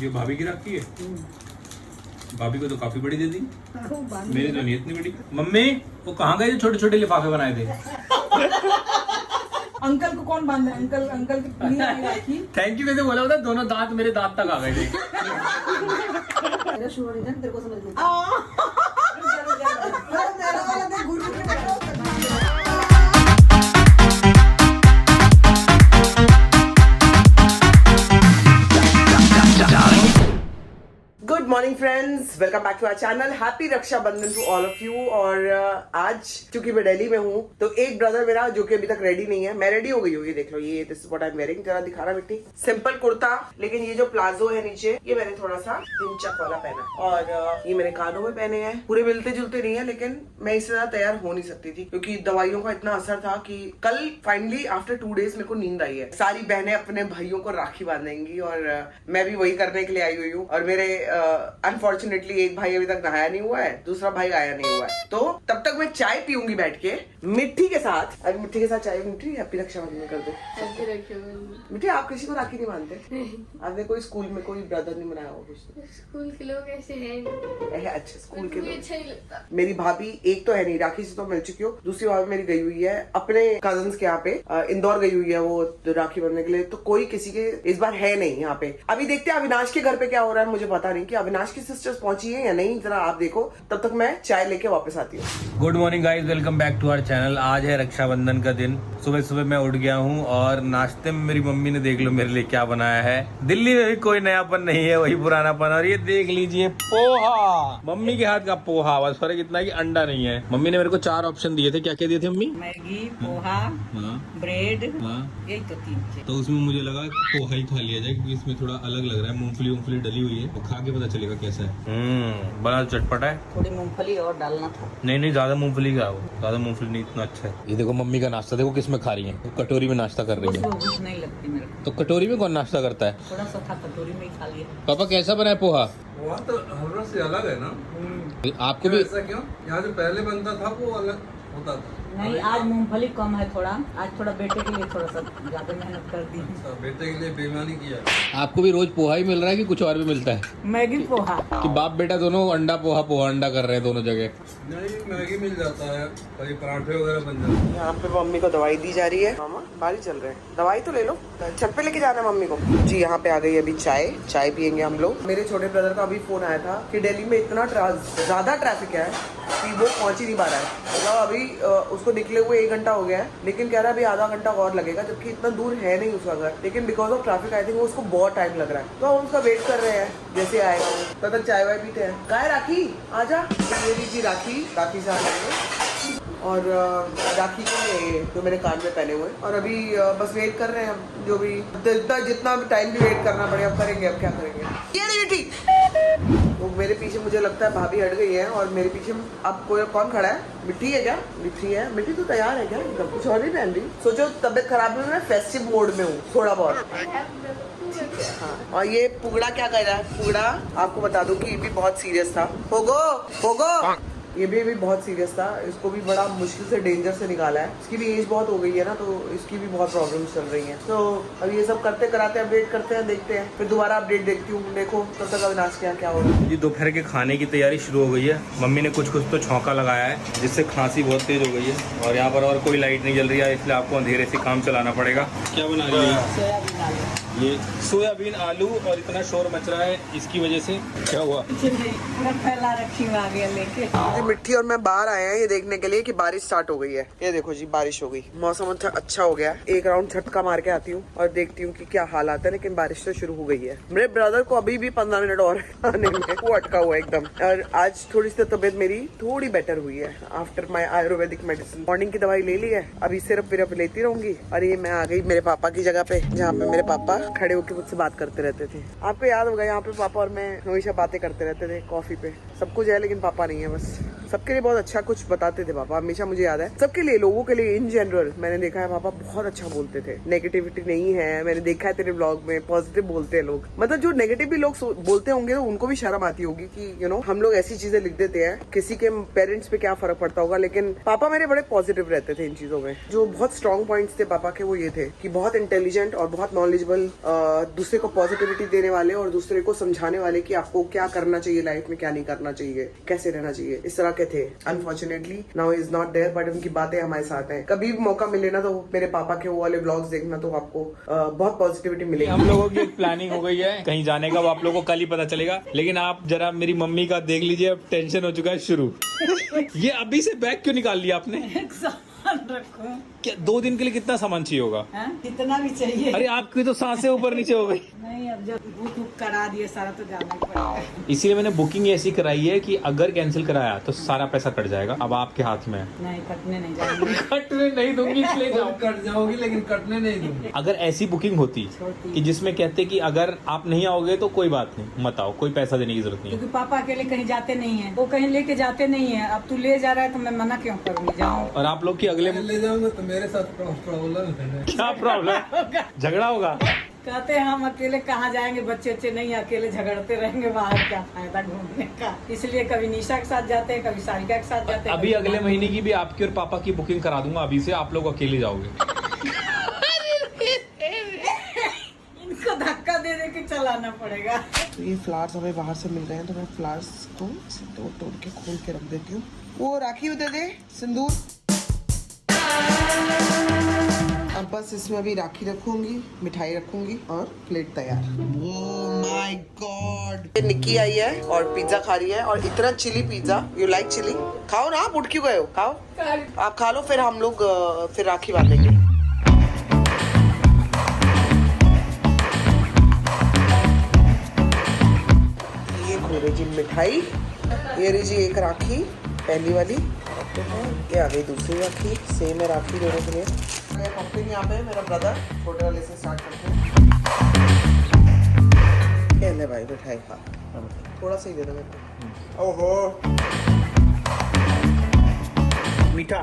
ये भाभी की रखी है। भाभी को तो काफी बड़ी दे दी, मेरी तो नहीं इतनी बड़ी। मम्मी वो कहाँ गए जो छोटे छोटे लिफाफे बनाए थे? अंकल को कौन बांधा? अंकल अंकल की राखी। थैंक यू कैसे बोला होता? दोनों दांत मेरे दांत तक आ गए थे। तेरा शुगर है तेरे को समझ में। Good morning friends, welcome back to our channel. Happy Rakshabandhan to all of you. और आज क्योंकि मैं दिल्ली में हूँ तो एक ब्रदर मेरा जो कि अभी तक रेडी नहीं है, मैं रेडी हो गई हूँ। ये देख लो, ये this is what I am wearing. जरा दिखाना मिट्टी। सिंपल कुर्ता, लेकिन ये जो प्लाजो है नीचे, ये मैंने थोड़ा सा पिंचक वाला पहना और ये मेरे कानों में पहने हैं। पूरे मिलते जुलते नहीं है, लेकिन मैं इससे ज्यादा तैयार हो नहीं सकती थी क्योंकि दवाइयों का इतना असर था कि कल फाइनली आफ्टर 2 days मेरे को नींद आई है। सारी बहनें अपने भाइयों को राखी बांधेंगी और मैं भी वही करने के लिए आई हुई हूँ। और मेरे अनफॉर्चुनेटली एक भाई अभी तक नहाया नहीं हुआ है, दूसरा भाई आया नहीं हुआ है, तो तब तक मैं चाय पीऊंगी बैठ के मिट्टी के साथ। अभी मिट्टी के साथ चाय। मिट्टी हैप्पी रक्षाबंधन कर दो। मिट्टी, आप किसी को राखी नहीं मानते? आपने कोई स्कूल में कोई ब्रदर नहीं बनाया हो? कुछ स्कूल के लोग ऐसे हैं। अच्छा, स्कूल के लोग अच्छा ही लगता। मेरी भाभी एक तो है नहीं, राखी से तो मिल चुकी हूँ। दूसरी भाभी मेरी गई हुई है अपने कजन्स के यहाँ पे, इंदौर गई हुई है वो राखी बनने के लिए। तो कोई किसी के इस बार है नहीं यहाँ पे। अभी देखते हैं अविनाश के घर पे क्या हो रहा है। मुझे पता नहीं कि अविनाश की सिस्टर्स पहुंची है या नहीं, जरा आप देखो। तब तक मैं चाय लेके वापस आती हूँ। Good morning guys, welcome back to our channel. आज है रक्षाबंधन का दिन। सुबह सुबह मैं उठ गया हूँ और नाश्ते में मेरी मम्मी ने देख लो मेरे लिए क्या बनाया है। दिल्ली में भी कोई नयापन नहीं है, वही पुरानापन। और ये देख लीजिए पोहा, मम्मी के हाथ का पोहा। बस फर्क इतना है कि अंडा नहीं है। मम्मी ने मेरे को 4 ऑप्शन दिए थे। क्या क्या दिए थे मम्मी? मैगी, पोहा, ब्रेड, यही तो 3 चीज। तो उसमें मुझे लगा पोहा ही खा लिया जाए क्योंकि इसमें थोड़ा अलग लग रहा है। मूंगफली डली हुई है, तो खा के पता चलेगा कैसा है। बड़ा चटपटा है। थोड़ी मूंगफली और डालना था। नहीं ज्यादा मूंगफली का, ज्यादा मूंगफली नहीं, इतना अच्छा है। ये देखो मम्मी का नाश्ता देखो किसमें खा रही है। तो कटोरी में नाश्ता कर रही है। कुछ नहीं लगती मेरे को। तो कटोरी में कौन नाश्ता करता है? थोड़ा सा था, कटोरी में ही खा लिया। पापा कैसा बना है पोहा? वहाँ तो हर रोज से अलग है ना। आपको क्यों भी ऐसा क्यों? यहाँ जो पहले बनता था वो अलग होता था। नहीं, आज मूंगफली कम है थोड़ा। आज थोड़ा बेटे के लिए थोड़ा सा ज्यादा मेहनत कर दी। अच्छा, बेटे के लिए बेईमानी किया। आपको भी रोज पोहा ही मिल रहा है कि कुछ और भी मिलता है? मैगी पोहा। कि बाप बेटा दोनों अंडा पोहा अंडा कर रहे हैं दोनों जगह? नहीं, मैगी मिल जाता है, कभी पराठे वगैरह बन जाते हैं। यहाँ पे मम्मी को दवाई दी जा रही है। मामा बाहर ही चल रहे हैं, दवाई तो ले लो। छत पे लेके जाना है मम्मी को जी। यहाँ पे आ गई अभी चाय पियेंगे हम लोग। मेरे छोटे ब्रदर का अभी फोन आया था कि दिल्ली में इतना ज्यादा ट्रैफिक है कि वो पहुंच ही नहीं पा रहा है। मतलब अभी उसको निकले हुए 1 घंटा हो गया है, लेकिन कह रहा है अभी आधा घंटा और लगेगा, जबकि इतना दूर है नहीं उसका घर। लेकिन because of traffic I think उसको बहुत टाइम लग रहा है। तो हम उसका वेट कर रहे हैं, जैसे आएगा वो। तब तक चाय वाय पीते हैं। कहा है राखी? आजा। ये लीजिए राखी से आ जाएंगे। और राखी के जो मेरे कान में पहने हुए। और अभी बस वेट कर रहे हैं हम। जो भी जितना टाइम भी वेट करना पड़े, अब करेंगे। अब क्या करेंगे? ये नहीं बेटी, तो मेरे पीछे मुझे लगता है भाभी हट गई है और मेरे पीछे अब कौन खड़ा है? मिट्टी है क्या? मिट्टी है। मिट्टी तो तैयार है क्या? कुछ और नहीं पहन रही? सोचो तबियत खराब है, मैं फेस्टिव मोड में हूँ थोड़ा बहुत। हाँ। और ये पुगड़ा क्या कर रहा है? पुगड़ा आपको बता दूं कि ये भी बहुत सीरियस था। होगो ये भी बहुत सीरियस था। इसको भी बड़ा मुश्किल से डेंजर से निकाला है। इसकी भी एज बहुत हो गई है ना, तो इसकी भी बहुत प्रॉब्लम्स चल रही हैं। तो अब ये सब करते कराते अपडेट करते हैं, देखते हैं, फिर दोबारा अपडेट देखती हूँ। देखो तब तक अविनाश के यहाँ क्या हो रहा है। ये दोपहर के खाने की तैयारी शुरू हो गई है। मम्मी ने कुछ तो छौंका लगाया है जिससे खांसी बहुत तेज हो गई है। और यहाँ पर और कोई लाइट नहीं जल रही है, इसलिए आपको अंधेरे से काम चलाना पड़ेगा। क्या बना रही है? ये सोयाबीन आलू। और इतना शोर मच रहा है इसकी वजह से। क्या हुआ? फैला रखी आ गया लेके। मिट्टी और मैं बाहर आए हैं ये देखने के लिए कि बारिश स्टार्ट हो गई है। ये देखो जी, बारिश हो गई, मौसम अच्छा हो गया। एक राउंड झटका मार के आती हूँ और देखती हूँ कि क्या हाल आता है। लेकिन बारिश तो शुरू हो गई है। मेरे ब्रदर को अभी भी 15 मिनट और आने में वो अटका हुआ एकदम। और आज थोड़ी सी तबीयत मेरी थोड़ी बेटर हुई है after my Ayurvedic medicine. Morning की दवाई ले ली है, अभी सिर्फ लेती रहूंगी। और ये मैं आ गई मेरे पापा की जगह पे, जहाँ पे मेरे पापा खड़े होकर मुझसे बात करते रहते थे। आपको याद होगा यहाँ पे पापा और मैं हमेशा बातें करते रहते थे कॉफी पे। सब कुछ है लेकिन पापा नहीं है, बस सबके लिए बहुत अच्छा कुछ बताते थे पापा, हमेशा मुझे याद है। सबके लिए, लोगों के लिए इन जनरल मैंने देखा है पापा बहुत अच्छा बोलते थे। नेगेटिविटी नहीं है, मैंने देखा है तेरे ब्लॉग में पॉजिटिव बोलते हैं लोग। मतलब जो नेगेटिव भी लोग बोलते होंगे तो उनको भी शर्म आती होगी कि हम लोग ऐसी चीजें लिख देते हैं, किसी के पेरेंट्स पे क्या फर्क पड़ता होगा। लेकिन पापा मेरे बड़े पॉजिटिव रहते थे इन चीजों में। जो बहुत स्ट्रॉन्ग पॉइंट्स थे पापा के वो ये थे कि बहुत इंटेलिजेंट और बहुत नॉलेजेबल, दूसरे को पॉजिटिविटी देने वाले और दूसरे को समझाने वाले कि आपको क्या करना चाहिए लाइफ में, क्या नहीं करना चाहिए, कैसे रहना चाहिए, इस तरह के थे। Unfortunately now is not there, but उनकी बातें हमारे साथ हैं। कभी भी मौका मिले ना तो मेरे पापा के वो वाले ब्लॉग्स देखना, तो आपको बहुत पॉजिटिविटी मिलेगी। हम लोगों की एक प्लानिंग हो गई है कहीं जाने का, वो आप लोगों को कल ही पता चलेगा। लेकिन आप जरा मेरी मम्मी का देख लीजिए, अब टेंशन हो चुका है शुरू। ये अभी से बैग क्यों निकाल लिया आपने? रखूं क्या 2 दिन के लिए कितना सामान चाहिए होगा? कितना भी चाहिए। अरे आपकी तो सांसें ऊपर नीचे हो गई। नहीं, अब जब बुक करा दिए सारा तो जाना ही पड़ेगा। इसीलिए मैंने बुकिंग ऐसी कराई है कि अगर कैंसिल कराया तो सारा पैसा कट जाएगा। अब आपके हाथ में है। नहीं, कटने नहीं जाएंगे। कटने नहीं दूंगी, इसलिए जाओ। कट जाओगी लेकिन कटने नहीं दूंगी। अगर ऐसी बुकिंग होती कि जिसमें कहते कि अगर आप नहीं आओगे तो कोई बात नहीं, मत आओ, कोई पैसा देने की जरूरत नहीं है। क्योंकि पापा अकेले कहीं जाते नहीं है, वो कहीं लेके जाते नहीं है। अब तू ले जा रहा है तो मैं मना क्यों करूँगी, जाऊँ। और आप लोग की अगले मैं ले जाऊंगा तो मेरे साथ प्रॉब्लम है। क्या प्रॉब्लम? झगड़ा होगा? कहते हैं हम अकेले कहाँ जाएंगे, बच्चे बच्चे नहीं, अकेले झगड़ते रहेंगे बाहर, क्या फायदा घूमने का। इसलिए कभी निशा के साथ जाते हैं, कभी सारिका के साथ जाते हैं। अभी अगले महीने की भी आपकी और पापा की बुकिंग करा दूंगा। अभी से आप लोग अकेले जाओगे। इनको धक्का दे दे के चलाना पड़ेगा। तो ये फ्लावर्स हमें बाहर से मिल रहे हैं, तो मैं फ्लावर्स को तोड़ तोड़ के खोल के रख देती हूँ। वो राखी दे दे, सिंदूर। अब बस इसमें अभी राखी रखूंगी, मिठाई रखूंगी और प्लेट तैयार। ओह माय गॉड, निक्की आई है और पिज्जा खा रही है, और इतना chilli pizza. You like chilli? खाओ ना, आप उठ क्यों गए हो? खाओ, आप खा लो, फिर हम लोग फिर राखी बांधेंगे। ये खोले जी मिठाई, ये रही जी एक राखी पहली वाली, ये आ गई दूसरी राखी। सेम है राखी दोनों के लिए। पप्पी यहाँ पे मेरा ब्रदर, छोटे वाले से स्टार्ट करते हैं। ले भाई मिठाई खा, थोड़ा सा ही दे दो मेरे को। ओहो मीठा।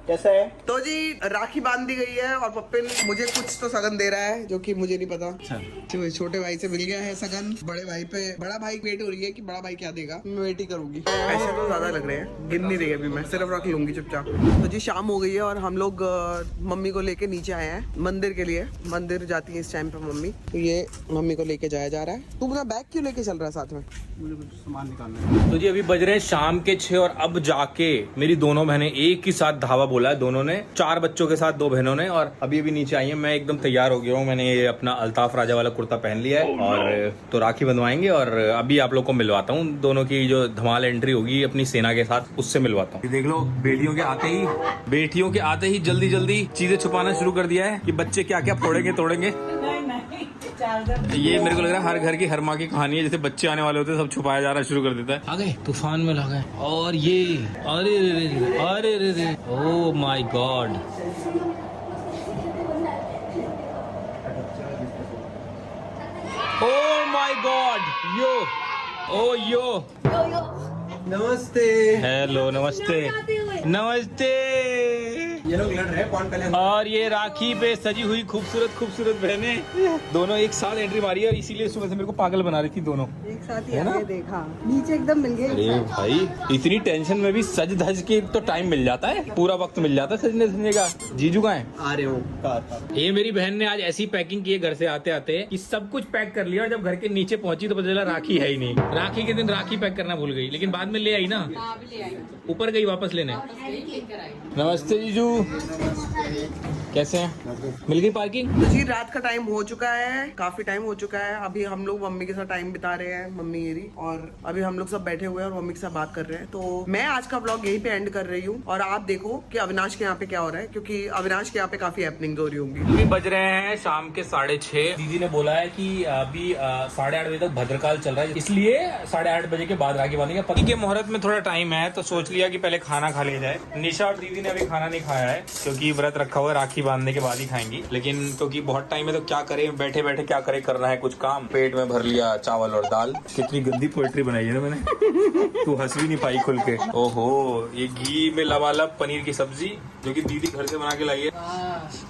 कैसा है? तो जी राखी बांध दी गई है और पप्पे ने मुझे कुछ तो सगन दे रहा है जो कि मुझे नहीं पता। तो छोटे भाई से मिल गया है सगन, बड़े भाई पे। बड़ा भाई वेट हो रही है कि बड़ा भाई क्या देगा, मैं वेट ही करूंगी। पैसे तो ज्यादा लग रहे हैं, गिन नहीं रही अभी, मैं सिर्फ रख लूंगी चुपचाप। तो जी शाम हो गई है और हम लोग मम्मी को लेके नीचे आए हैं मंदिर के लिए। मंदिर जाती है इस टाइम पे मम्मी, तो ये मम्मी को लेके जाया जा रहा है। तू अपना बैग क्यों लेके चल रहा है साथ में? मुझे कुछ सामान निकालना है। तो जी अभी बज रहे हैं शाम के 6 और अब जाके मेरी दोनों बहनें एक ही साथ धावा बोला है। दोनों ने 4 बच्चों के साथ 2 बहनों ने, और अभी अभी नीचे आई है। मैं एकदम तैयार हो गया हूँ, मैंने ये अपना अल्ताफ राजा वाला कुर्ता पहन लिया है और तो राखी बंधवाएंगे। और अभी आप लोग को मिलवाता हूँ दोनों की जो धमाल एंट्री होगी अपनी सेना के साथ, उससे मिलवाता हूँ। देख लो, बेटियों के आते ही जल्दी जल्दी चीजें छुपाना शुरू कर दिया है कि बच्चे क्या क्या फोड़ेंगे तोड़ेंगे। ये मेरे को लग रहा है हर घर की हर माँ की कहानी है, जैसे बच्चे आने वाले होते हैं सब छुपाया जा रहा शुरू कर देता है। आ गए, तूफान में लगा है। और ये अरे रे रे, अरे रे रे, oh my God. Oh my God, yo, oh yo, नमस्ते। हेलो, नमस्ते नमस्ते। ये लोग लड़ रहे हैं कौन पहले। और ये राखी पे सजी हुई खूबसूरत बहनें दोनों एक साथ एंट्री मारी है, और इसीलिए सुबह से मेरे को पागल बना रही थी दोनों एक साथ है ना? देखा नीचे एकदम मिल गए। अरे भाई, इतनी टेंशन में भी सज धज के तो टाइम मिल जाता है, पूरा वक्त मिल जाता है सजने धजने का। जीजू कहाँ है? आ रहे हो। ये मेरी बहन ने आज ऐसी पैकिंग की है घर से आते आते कि सब कुछ पैक कर लिया, और जब घर के नीचे पहुंची तो पता चला राखी है ही नहीं। राखी के दिन राखी पैक करना भूल गई, लेकिन बाद में ले आई ना, ऊपर गई वापस लेने। नमस्ते जीजू, कैसे हैं? मिल गई पार्किंग? तो जी रात का टाइम हो चुका है, काफी टाइम हो चुका है। अभी हम लोग मम्मी के साथ टाइम बिता रहे हैं, मम्मी मेरी, और अभी हम लोग सब बैठे हुए हैं और मम्मी के साथ बात कर रहे हैं। तो मैं आज का व्लॉग यहीं पे एंड कर रही हूँ, और आप देखो कि अविनाश के यहाँ पे क्या हो रहा है, क्योंकि अविनाश के यहाँ पे काफी हैपनिंग हो रही होंगी। अभी बज रहे हैं शाम के 6:30। दीदी ने बोला है कि अभी 8:30 बजे तक भद्रकाल चल रहा है, इसलिए 8:30 बजे के बाद राखी बांधेंगे। पति के मुहूर्त में थोड़ा टाइम है, तो सोच लिया कि पहले खाना खा लिया जाए। निशा और दीदी ने अभी खाना नहीं खाया है क्योंकि व्रत रखा हुआ है राखी बांधने के बाद ही खाएंगी, लेकिन क्योंकि बहुत टाइम है तो क्या करें, बैठे बैठे क्या करें, करना है कुछ काम। पेट में भर लिया चावल और दाल। कितनी गंदी पोएट्री बनाई है ना मैंने। तू हंस भी नहीं पाई खुल के। ओहो, ये घी में लबालब पनीर की सब्जी जो कि दीदी घर से बना के लाई है।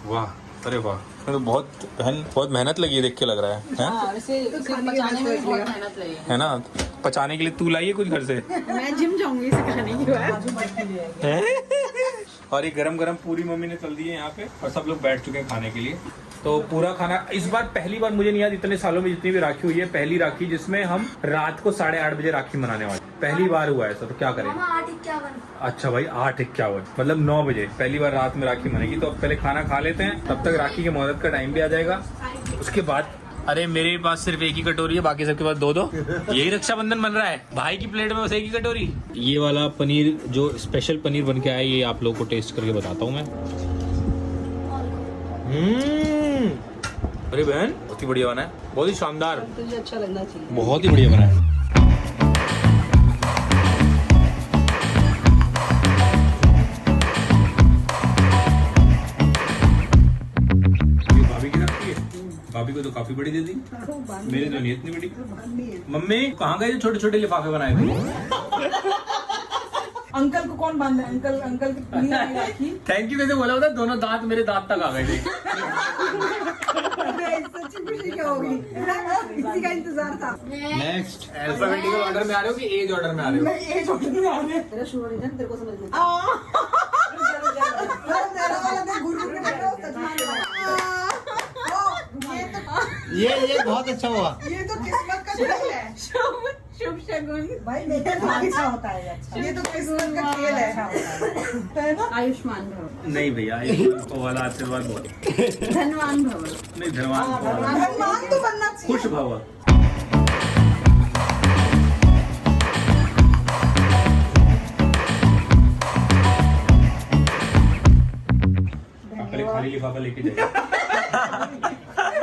वाह, अरे वाह, तो बहुत मेहनत लगी है, देख के लग रहा है, इसे पचाने में बहुत मेहनत लगी है ना। पचाने के लिए तू लाई है कुछ घर से? मैं जिम जाऊंगी इसे खाने के बाद। और ये गरम गरम पूरी मम्मी ने तल दी है यहाँ पे और सब लोग बैठ चुके हैं खाने के लिए। तो पूरा खाना इस बार पहली बार, मुझे नहीं याद इतने सालों में जितनी भी राखी हुई है, पहली राखी जिसमें हम रात को 8:30 बजे राखी मनाने वाले, पहली बार हुआ है ऐसा। तो क्या करें? 8:51। अच्छा भाई, 8:51 मतलब 9 बजे पहली बार रात में राखी मनेगी। तो अब पहले खाना खा लेते हैं, तब तक राखी के मुहूर्त का टाइम भी आ जाएगा। उसके बाद अरे मेरे पास सिर्फ एक ही कटोरी है, बाकी सबके पास 2-2। यही रक्षाबंधन बन रहा है भाई की प्लेट में, बस एक ही कटोरी। ये वाला पनीर जो स्पेशल पनीर बन के आया, ये आप लोगों को टेस्ट करके बताता हूँ मैं। अरे बहन, बहुत ही बढ़िया बना है, बहुत ही शानदार, तुझे अच्छा लगना चाहिए। बहुत ही बढ़िया बना है। भाभी की रखती है, भाभी को तो काफी बड़ी दे दी, मेरी तो नहीं इतनी बड़ी। मम्मी कहाँ गए छोटे छोटे लिफाफे बनाए थे? अंकल को कौन बांधा? अंकल की राखी। थैंक यू कैसे बोला होता, दोनों दांत मेरे दांत तक आ गए थे। सच्ची खुशी क्या होगी, इसी का इंतजार था। नेक्स्ट अल्फाबेटिकल ऑर्डर में आ रहे हो कि एज ऑर्डर में आ रहे हो? एज ऑर्डर में आ रहे हैं। तेरा शुरू नहीं था, तेरे को समझ नहीं तेरा वाला देख, गुरु के बेटा सच में। ये बहुत अच्छा हुआ। ये तो किस्मत का खेल है। शुभ शगुन भाई, मेरे अच्छा होता है। अच्छा, ये तो किस्मत का खेल है ना। आयुष्मान भव। नहीं भैया, आयुष्मान वाला आशीर्वाद बहुत। धनवान भव। नहीं, धनवान धनवान तो बनना चाहिए। खुश भव। खाली लिफाफा लेके जाइए।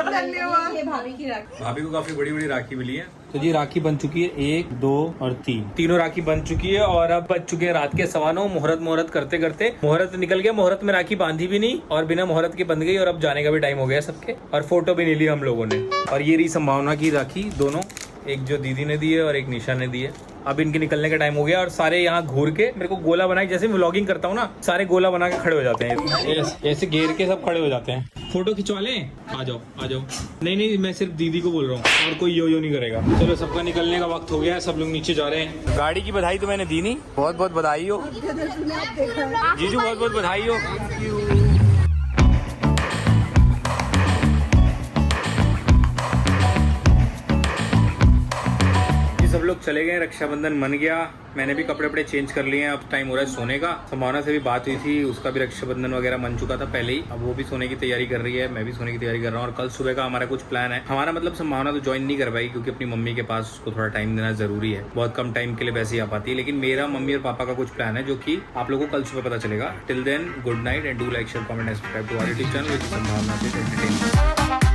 धन्यवाद। ये भाभी की राखी। भाभी को काफी बड़ी बड़ी राखी मिली है। तो ये राखी बन चुकी है 1, 2 और 3, तीनों राखी बन चुकी है। और अब बज चुके हैं रात के 9:15। मुहूर्त करते करते मुहूर्त निकल गया, मुहूर्त में राखी बांधी भी नहीं और बिना मुहूर्त की बंध गई। और अब जाने का भी टाइम हो गया सबके, और फोटो भी नहीं ली हम लोगों ने। और ये रही संभावना की राखी, दोनों, एक जो दीदी ने दी है और एक निशा ने दी है। अब इनके निकलने का टाइम हो गया और सारे यहाँ घूर के मेरे को गोला बना के, जैसे व्लॉगिंग करता हूँ ना, सारे गोला बना के खड़े हो जाते हैं, ऐसे घेर के सब खड़े हो जाते हैं। फोटो खिंचवा लें? आ जाओ आ जाओ। नहीं, मैं सिर्फ दीदी को बोल रहा हूँ, और कोई यो नहीं करेगा। चलो, सबका निकलने का वक्त हो गया है, सब लोग नीचे जा रहे हैं। गाड़ी की बधाई तो मैंने दी नहीं, बहुत बहुत बधाई हो जीजू, बहुत बहुत बधाई हो। सब लोग चले गए, रक्षाबंधन मन गया। मैंने भी कपड़े वपड़े चेंज कर लिए हैं, अब टाइम हो रहा है सोने का। संभावना से भी बात हुई थी, उसका भी रक्षाबंधन वगैरह मन चुका था पहले ही। अब वो भी सोने की तैयारी कर रही है, मैं भी सोने की तैयारी कर रहा हूँ। और कल सुबह का हमारा कुछ प्लान है। हमारा मतलब संभावना तो ज्वाइन नहीं कर पाई, क्योंकि अपनी मम्मी के पास उसको थोड़ा टाइम देना जरूरी है, बहुत कम टाइम के लिए वैसे ही आ पाती है। लेकिन मेरा मम्मी और पापा का कुछ प्लान है, जो कि आप लोगों को कल सुबह पता चलेगा। Till then, good night and do like, share, comment and subscribe to our YouTube channel, Sambhavna Seth entertainment.